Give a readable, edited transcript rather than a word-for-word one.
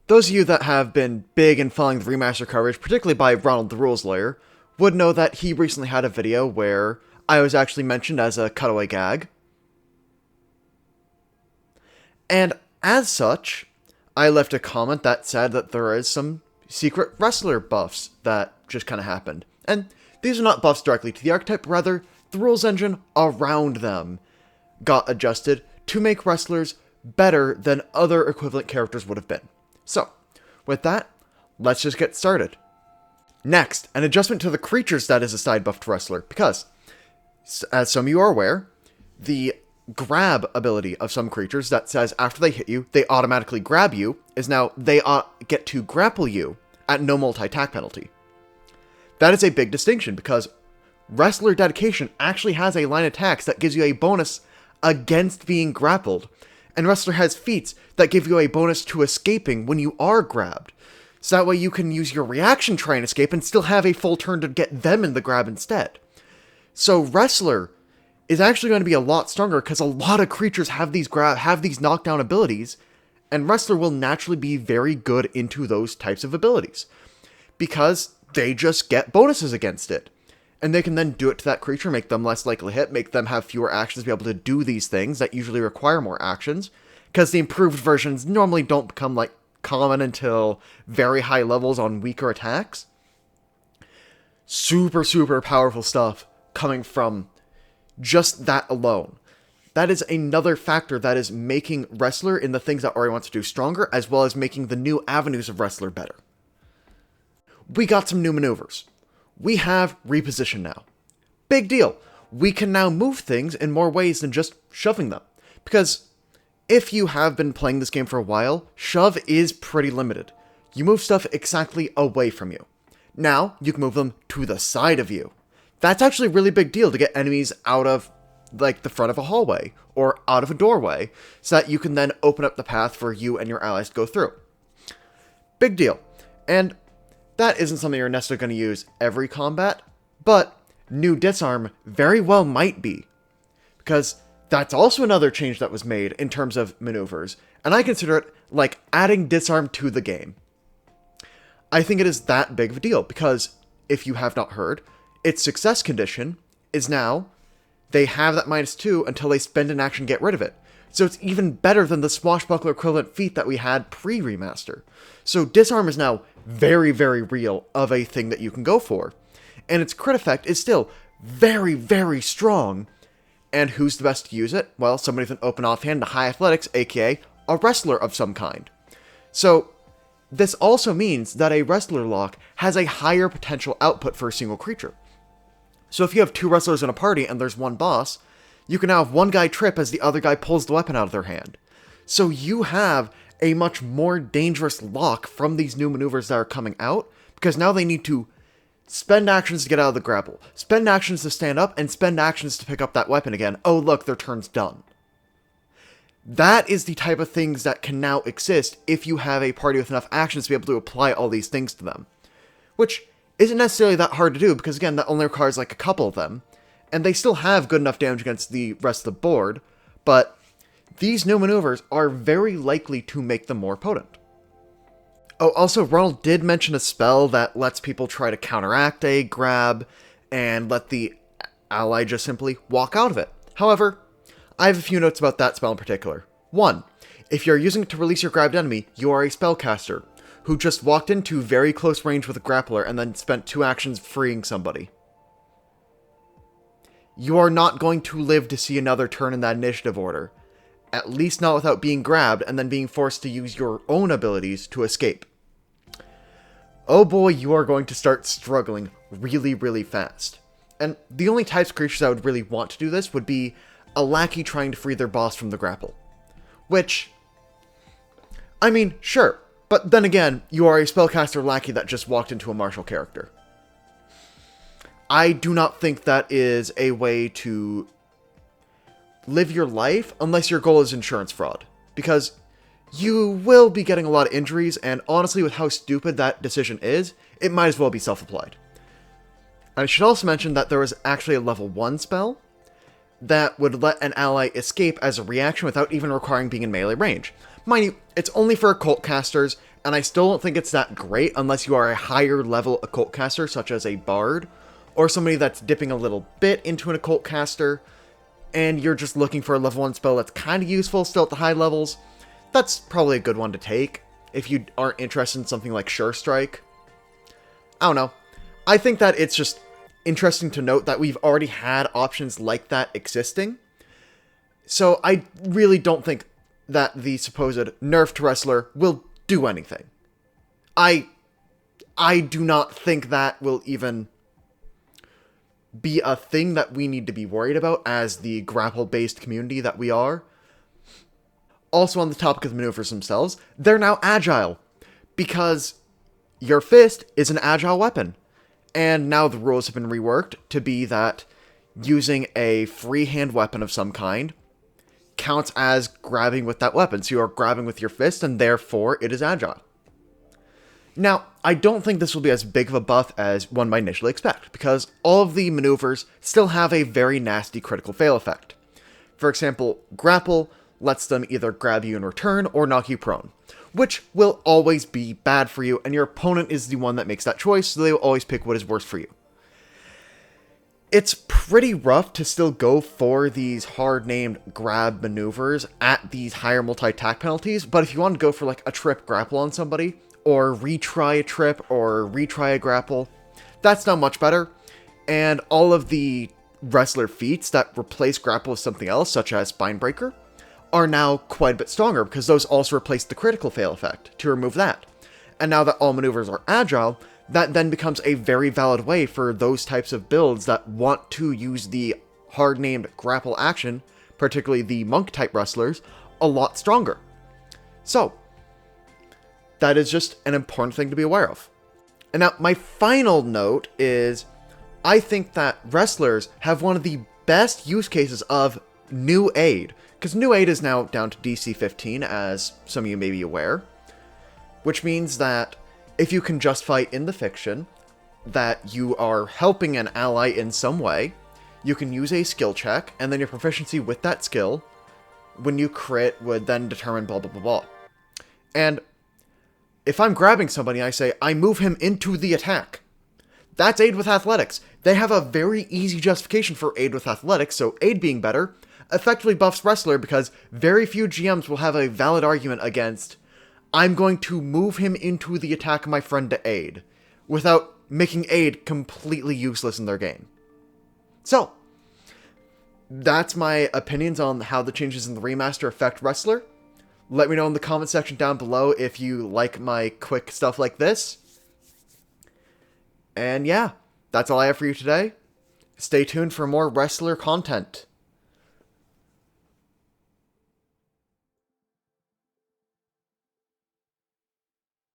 Those of you that have been big in following the remaster coverage, particularly by Ronald the Rules Lawyer, would know that he recently had a video where I was actually mentioned as a cutaway gag. And as such, I left a comment that said that there is some secret wrestler buffs that just kind of happened. And these are not buffs directly to the archetype, rather, the rules engine around them got adjusted to make wrestlers better than other equivalent characters would have been. So, with that, let's just get started. Next, an adjustment to the creature stat is a side buff to Wrestler, because, as some of you are aware, the grab ability of some creatures that says after they hit you, they automatically grab you, is now they get to grapple you at no multi-attack penalty. That is a big distinction, because Wrestler Dedication actually has a line of attacks that gives you a bonus against being grappled, and Wrestler has feats that give you a bonus to escaping when you are grabbed. So that way you can use your reaction try and escape and still have a full turn to get them in the grab instead. So Wrestler is actually going to be a lot stronger because a lot of creatures have these knockdown abilities, and Wrestler will naturally be very good into those types of abilities because they just get bonuses against it. And they can then do it to that creature, make them less likely to hit, make them have fewer actions to be able to do these things that usually require more actions, because the improved versions normally don't become common until very high levels on weaker attacks. Super, super powerful stuff coming from just that alone. That is another factor that is making Wrestler in the things that Ori wants to do stronger, as well as making the new avenues of Wrestler better. We got some new maneuvers. We have reposition now. Big deal. We can now move things in more ways than just shoving them. Because if you have been playing this game for a while, shove is pretty limited. You move stuff exactly away from you. Now, you can move them to the side of you. That's actually a really big deal to get enemies out of, the front of a hallway, or out of a doorway, so that you can then open up the path for you and your allies to go through. Big deal. And that isn't something you're necessarily going to use every combat, but new disarm very well might be. Because that's also another change that was made in terms of maneuvers, and I consider it like adding disarm to the game. I think it is that big of a deal, because if you have not heard, its success condition is now they have that -2 until they spend an action to get rid of it. So it's even better than the swashbuckler equivalent feat that we had pre-remaster. So disarm is now very, very real of a thing that you can go for. And its crit effect is still very, very strong. And who's the best to use it? Well, somebody with an open offhand and high athletics, aka a wrestler of some kind. So this also means that a wrestler lock has a higher potential output for a single creature. So if you have two wrestlers in a party and there's one boss, you can now have one guy trip as the other guy pulls the weapon out of their hand. So you have a much more dangerous lock from these new maneuvers that are coming out, because now they need to spend actions to get out of the grapple, spend actions to stand up, and spend actions to pick up that weapon again. Oh look, their turn's done. That is the type of things that can now exist if you have a party with enough actions to be able to apply all these things to them. Which isn't necessarily that hard to do, because again, that only requires a couple of them. And they still have good enough damage against the rest of the board, but these new maneuvers are very likely to make them more potent. Oh, also, Ronald did mention a spell that lets people try to counteract a grab and let the ally just simply walk out of it. However, I have a few notes about that spell in particular. 1. If you're using it to release your grabbed enemy, you are a spellcaster who just walked into very close range with a grappler and then spent 2 actions freeing somebody. You are not going to live to see another turn in that initiative order. At least not without being grabbed and then being forced to use your own abilities to escape. Oh boy, you are going to start struggling really, really fast. And the only types of creatures I would really want to do this would be a lackey trying to free their boss from the grapple. Which, I mean, sure, but then again, you are a spellcaster lackey that just walked into a martial character. I do not think that is a way to live your life unless your goal is insurance fraud. Because you will be getting a lot of injuries, and honestly, with how stupid that decision is, it might as well be self-applied. I should also mention that there was actually a level 1 spell that would let an ally escape as a reaction without even requiring being in melee range. Mind you, it's only for occult casters, and I still don't think it's that great unless you are a higher level occult caster, such as a bard, or somebody that's dipping a little bit into an occult caster, and you're just looking for a level 1 spell that's kind of useful still at the high levels. That's probably a good one to take if you aren't interested in something like Sure Strike. I don't know. I think that it's just interesting to note that we've already had options like that existing. So I really don't think that the supposed nerf to Wrestler will do anything. I do not think that will even be a thing that we need to be worried about as the grapple-based community that we are. Also on the topic of the maneuvers themselves, they're now agile, because your fist is an agile weapon. And now the rules have been reworked to be that using a freehand weapon of some kind counts as grabbing with that weapon. So you are grabbing with your fist, and therefore it is agile. Now, I don't think this will be as big of a buff as one might initially expect, because all of the maneuvers still have a very nasty critical fail effect. For example, grapple lets them either grab you in return or knock you prone, which will always be bad for you, and your opponent is the one that makes that choice, so they will always pick what is worse for you. It's pretty rough to still go for these hard-named grab maneuvers at these higher multi-attack penalties, but if you want to go for like a trip grapple on somebody, or retry a trip, or retry a grapple, that's now much better, and all of the wrestler feats that replace grapple with something else, such as Spinebreaker, are now quite a bit stronger, because those also replace the critical fail effect to remove that. And now that all maneuvers are agile, that then becomes a very valid way for those types of builds that want to use the hard-named grapple action, particularly the monk-type wrestlers, a lot stronger. So, that is just an important thing to be aware of. And now, my final note is, I think that wrestlers have one of the best use cases of new aid, because new aid is now down to DC 15, as some of you may be aware, which means that if you can just fight in the fiction that you are helping an ally in some way, you can use a skill check, and then your proficiency with that skill, when you crit, would then determine blah blah blah blah. And if I'm grabbing somebody, I say, I move him into the attack. That's aid with athletics. They have a very easy justification for aid with athletics, so aid being better effectively buffs wrestler, because very few GMs will have a valid argument against, I'm going to move him into the attack of my friend to aid, without making aid completely useless in their game. So, that's my opinions on how the changes in the remaster affect wrestler. Let me know in the comment section down below if you like my quick stuff like this. And yeah, that's all I have for you today. Stay tuned for more wrestler content.